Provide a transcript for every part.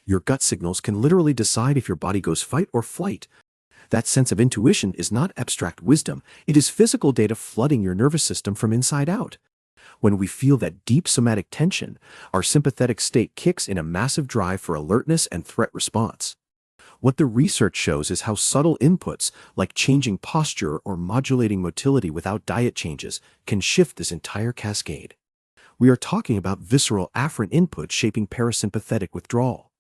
Your gut signals can literally decide if your body goes fight or flight. That sense of intuition is not abstract wisdom, it is physical data flooding your nervous system from inside out. When we feel that deep somatic tension, our sympathetic state kicks in a massive drive for alertness and threat response. What the research shows is how subtle inputs, like changing posture or modulating motility without diet changes, can shift this entire cascade. We are talking about visceral afferent input shaping parasympathetic withdrawal.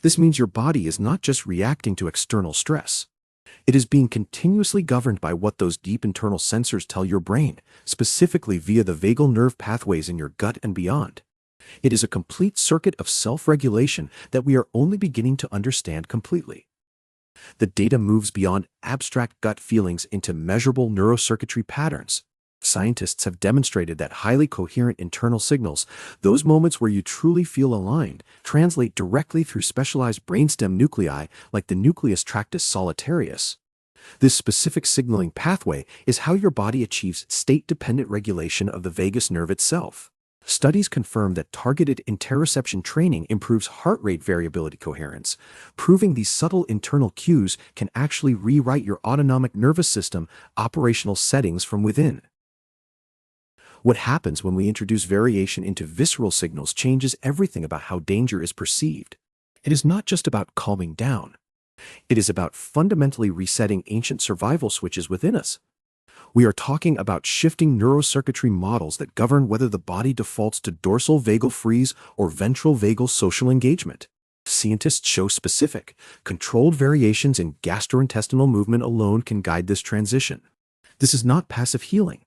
This means your body is not just reacting to external stress. It is being continuously governed by what those deep internal sensors tell your brain, specifically via the vagal nerve pathways in your gut and beyond. It is a complete circuit of self-regulation that we are only beginning to understand completely. The data moves beyond abstract gut feelings into measurable neurocircuitry patterns. Scientists have demonstrated that highly coherent internal signals, those moments where you truly feel aligned, translate directly through specialized brainstem nuclei like the nucleus tractus solitarius. This specific signaling pathway is how your body achieves state-dependent regulation of the vagus nerve itself. Studies confirm that targeted interoception training improves heart rate variability coherence, proving these subtle internal cues can actually rewrite your autonomic nervous system operational settings from within. What happens when we introduce variation into visceral signals changes everything about how danger is perceived. It is not just about calming down. It is about fundamentally resetting ancient survival switches within us. We are talking about shifting neurocircuitry models that govern whether the body defaults to dorsal vagal freeze or ventral vagal social engagement. Scientists show specific, controlled variations in gastrointestinal movement alone can guide this transition. This is not passive healing.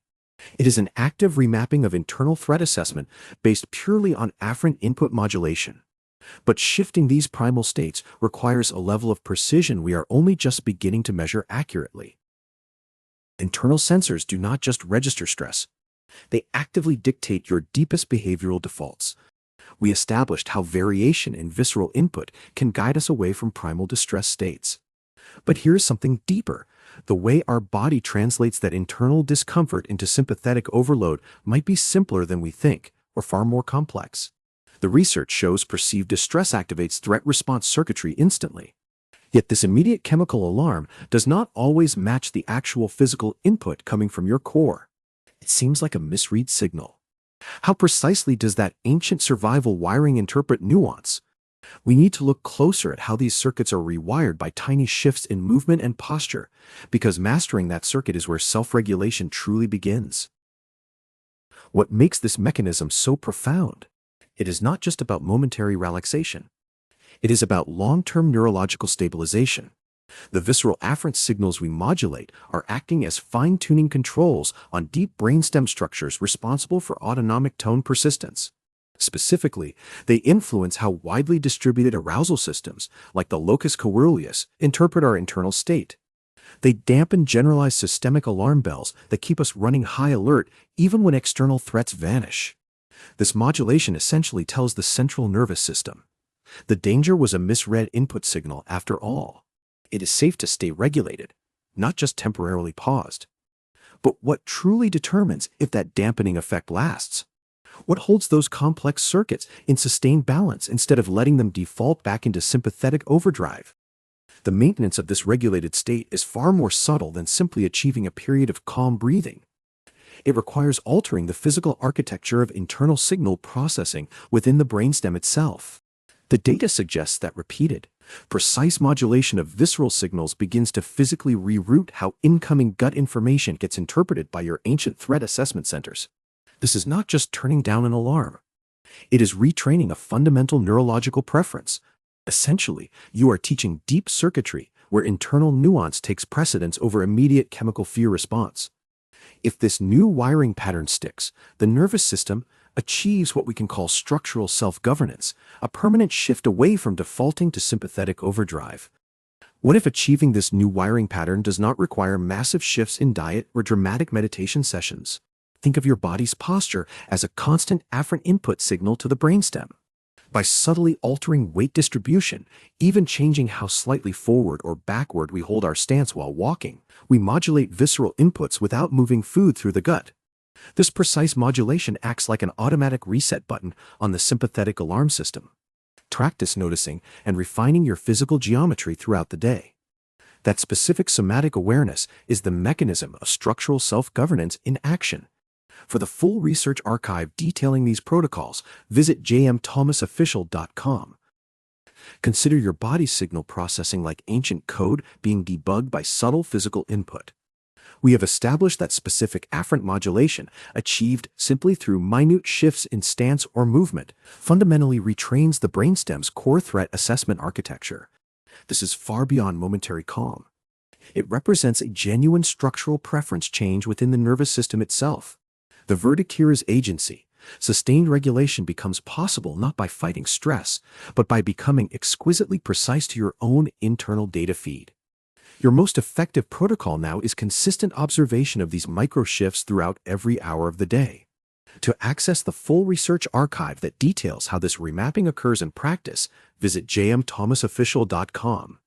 It is an active remapping of internal threat assessment based purely on afferent input modulation. But shifting these primal states requires a level of precision we are only just beginning to measure accurately. Internal sensors do not just register stress. They actively dictate your deepest behavioral defaults. We established how variation in visceral input can guide us away from primal distress states. But here's something deeper. The way our body translates that internal discomfort into sympathetic overload might be simpler than we think, or far more complex. The research shows perceived distress activates threat response circuitry instantly. Yet this immediate chemical alarm does not always match the actual physical input coming from your core. It seems like a misread signal. How precisely does that ancient survival wiring interpret nuance? We need to look closer at how these circuits are rewired by tiny shifts in movement and posture, because mastering that circuit is where self-regulation truly begins. What makes this mechanism so profound? It is not just about momentary relaxation. It is about long-term neurological stabilization. The visceral afferent signals we modulate are acting as fine-tuning controls on deep brainstem structures responsible for autonomic tone persistence. Specifically, they influence how widely distributed arousal systems, like the locus coeruleus, interpret our internal state. They dampen generalized systemic alarm bells that keep us running high alert even when external threats vanish. This modulation essentially tells the central nervous system, the danger was a misread input signal after all. It is safe to stay regulated, not just temporarily paused. But what truly determines if that dampening effect lasts? What holds those complex circuits in sustained balance instead of letting them default back into sympathetic overdrive? The maintenance of this regulated state is far more subtle than simply achieving a period of calm breathing. It requires altering the physical architecture of internal signal processing within the brainstem itself. The data suggests that repeated, precise modulation of visceral signals begins to physically reroute how incoming gut information gets interpreted by your ancient threat assessment centers. This is not just turning down an alarm. It is retraining a fundamental neurological preference. Essentially, you are teaching deep circuitry where internal nuance takes precedence over immediate chemical fear response. If this new wiring pattern sticks, the nervous system achieves what we can call structural self-governance, a permanent shift away from defaulting to sympathetic overdrive. What if achieving this new wiring pattern does not require massive shifts in diet or dramatic meditation sessions? Think of your body's posture as a constant afferent input signal to the brainstem. By subtly altering weight distribution, even changing how slightly forward or backward we hold our stance while walking, we modulate visceral inputs without moving food through the gut. This precise modulation acts like an automatic reset button on the sympathetic alarm system. Practice noticing and refining your physical geometry throughout the day. That specific somatic awareness is the mechanism of structural self-governance in action. For the full research archive detailing these protocols, visit jmthomasofficial.com. Consider your body's signal processing like ancient code being debugged by subtle physical input. We have established that specific afferent modulation, achieved simply through minute shifts in stance or movement, fundamentally retrains the brainstem's core threat assessment architecture. This is far beyond momentary calm. It represents a genuine structural preference change within the nervous system itself. The verdict here is agency. Sustained regulation becomes possible not by fighting stress, but by becoming exquisitely precise to your own internal data feed. Your most effective protocol now is consistent observation of these micro shifts throughout every hour of the day. To access the full research archive that details how this remapping occurs in practice, visit jmthomasofficial.com.